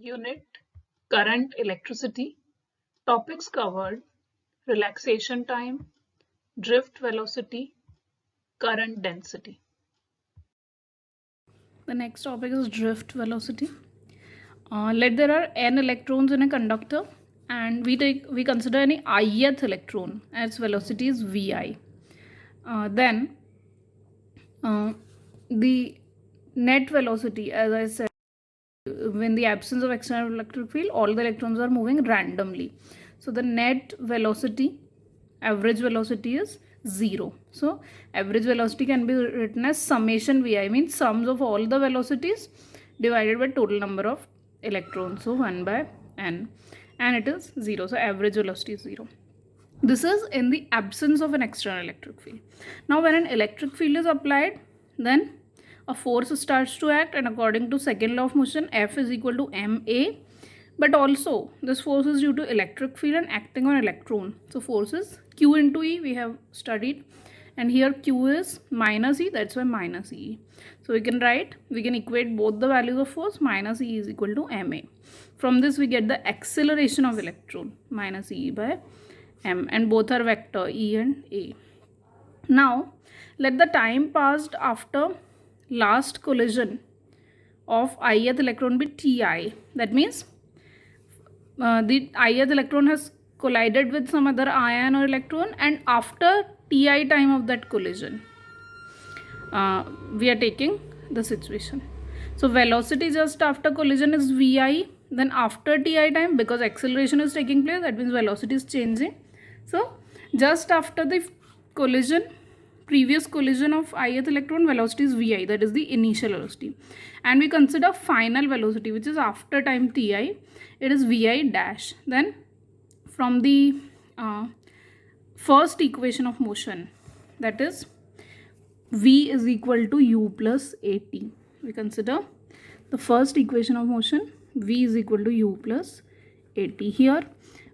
Unit Current Electricity. Topics covered: relaxation time, drift velocity, current density. The next topic is drift velocity. Let there are n electrons in a conductor, and we consider any ith electron as velocity is vi. Then the net velocity, as I said, in the absence of external electric field, all the electrons are moving randomly. So the net velocity, average velocity is 0. So average velocity can be written as summation vi, means sums of all the velocities divided by total number of electrons. So 1 by n, and it is 0. So average velocity is 0. This is in the absence of an external electric field. Now when an electric field is applied, then a force starts to act, and according to second law of motion, F is equal to ma. But also this force is due to electric field and acting on electron. So force is Q into E, we have studied, and here Q is minus E, that's why minus E. So we can equate both the values of force. Minus E is equal to ma. From this we get the acceleration of electron, minus E by m, and both are vector, E and A. Now let the time passed after last collision of ith electron be Ti. That means the ith electron has collided with some other ion or electron, and after Ti time of that collision, we are taking the situation. So velocity just after collision is vi. Then after Ti time, because acceleration is taking place, that means velocity is changing. So just after the collision, previous collision of ith electron, velocity is vi, that is the initial velocity. And we consider final velocity, which is after time Ti, it is vi dash. Then from the first equation of motion, that is v is equal to u plus at. We consider the first equation of motion, v is equal to u plus at. Here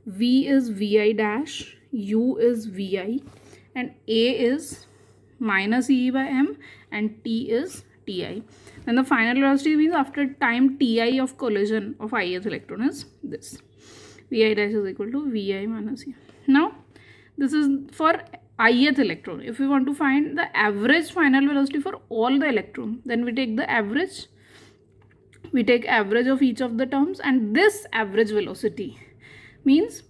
v is vi dash, u is vi, and a is minus e by m, and t is Ti. And the final velocity means after time Ti of collision of ith electron is this. Vi dash is equal to vi minus e. Now this is for ith electron. If we want to find the average final velocity for all the electron, then we take the average. We take average of each of the terms, and this average velocity means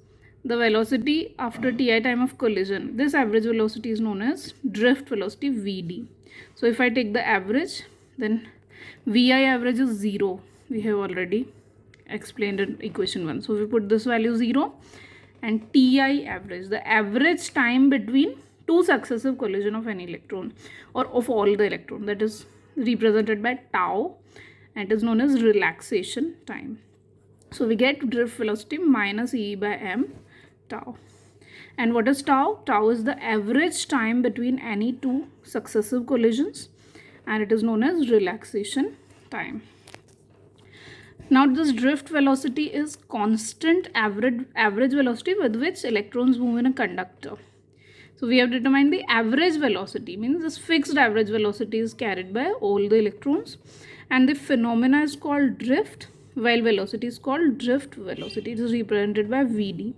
the velocity after Ti time of collision. This average velocity is known as drift velocity Vd. So if I take the average, then Vi average is 0. We have already explained in equation 1. So we put this value 0, and Ti average, the average time between two successive collision of any electron or of all the electron, that is represented by tau, and it is known as relaxation time. So we get drift velocity minus E by m tau. And what is tau? Tau is the average time between any two successive collisions, and it is known as relaxation time. Now this drift velocity is constant average velocity with which electrons move in a conductor. So we have determined the average velocity, means this fixed average velocity is carried by all the electrons, and the phenomena is called drift, while velocity is called drift velocity. It is represented by Vd.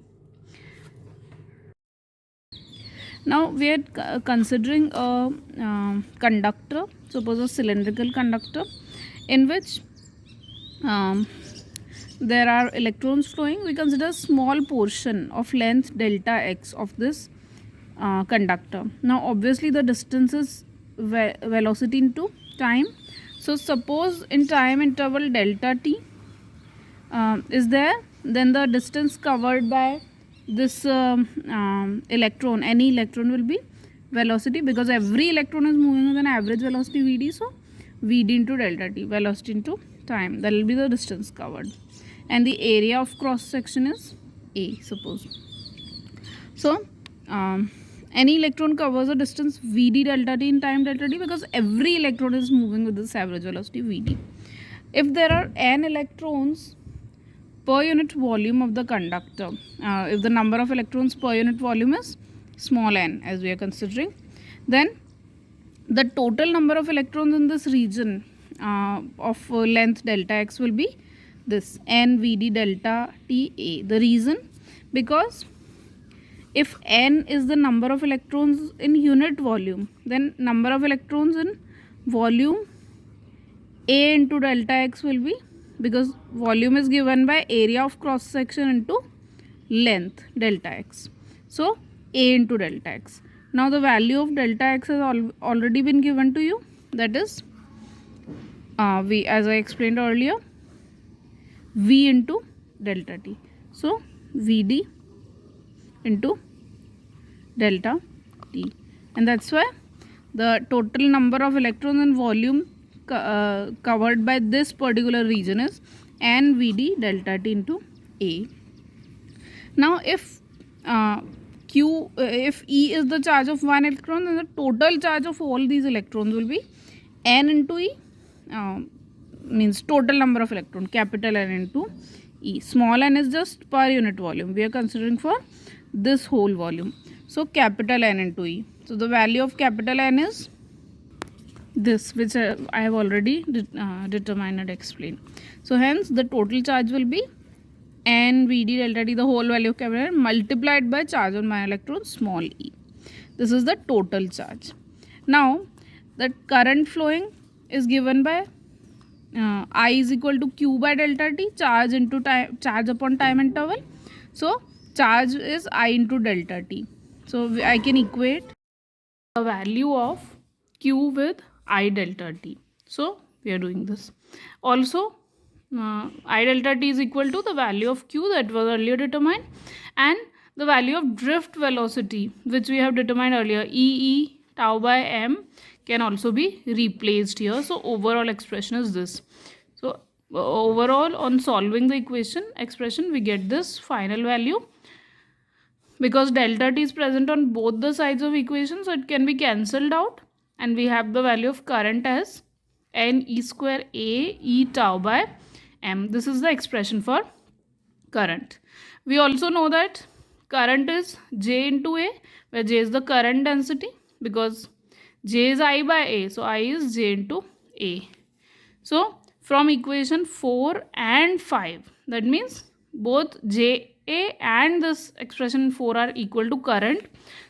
Now we are considering a conductor, suppose a cylindrical conductor, in which there are electrons flowing. We consider a small portion of length delta x of this conductor. Now obviously the distance is velocity into time. So suppose in time interval delta t is there, then the distance covered by this electron, any electron, will be velocity, because every electron is moving with an average velocity Vd. So Vd into delta t, velocity into time, that will be the distance covered, and the area of cross section is A, suppose. So any electron covers a distance Vd delta t in time delta t, because every electron is moving with this average velocity Vd. If there are n electrons per unit volume of the conductor, if the number of electrons per unit volume is small n, as we are considering, then the total number of electrons in this region of length delta x will be this NVD delta TA. The reason, because if N is the number of electrons in unit volume, then number of electrons in volume A into delta X will be, because volume is given by area of cross section into length delta X. So A into delta X. Now the value of delta X has already been given to you. That is V, as I explained earlier, V into delta T. So VD into delta T, and that's why the total number of electrons in volume covered by this particular region is NVD delta T into A. Now if if E is the charge of one electron, then the total charge of all these electrons will be N into E, means total number of electrons, capital N into E. Small n is just per unit volume. We are considering for this whole volume. So capital N into E. So the value of capital N is this, which I have already determined and explained. So hence the total charge will be NVD delta T, the whole value of capital N, multiplied by charge on my electron small e. This is the total charge. Now the current flowing is given by I is equal to Q by delta T, charge into time, charge upon time interval. So charge is I into delta T. So I can equate the value of Q with I delta T. So we are doing this. Also I delta T is equal to the value of Q that was earlier determined, and the value of drift velocity, which we have determined earlier, E tau by m, can also be replaced here. So overall expression is this. So overall, on solving the expression, we get this final value. Because delta T is present on both the sides of equation, so it can be cancelled out, and we have the value of current as N E square A E tau by m. This is the expression for current. We also know that current is J into A, where J is the current density, because J is I by A, so I is J into A. So from equation 4 and 5, that means both J A and this expression 4 are equal to current,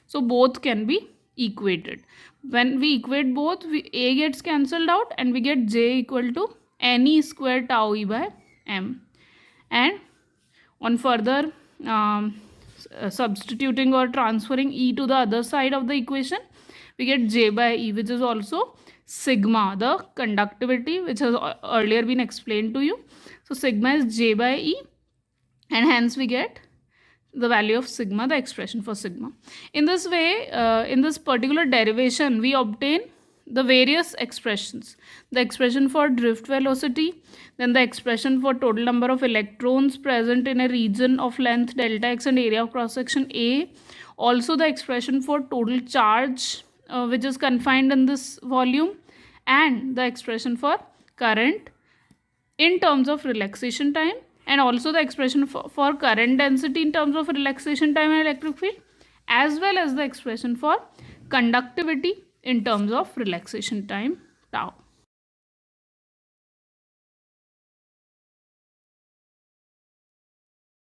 so both can be equated. When we equate both, A gets cancelled out and we get J equal to NE square tau E by m. And on further substituting or transferring E to the other side of the equation, we get J by E, which is also sigma, the conductivity, which has earlier been explained to you. So sigma is J by E, and hence we get the value of sigma, the expression for sigma. In this way, in this particular derivation, we obtain the various expressions. The expression for drift velocity, then the expression for total number of electrons present in a region of length delta x and area of cross section A. Also the expression for total charge which is confined in this volume, and the expression for current in terms of relaxation time, and also the expression for current density in terms of relaxation time and electric field, as well as the expression for conductivity in terms of relaxation time tau.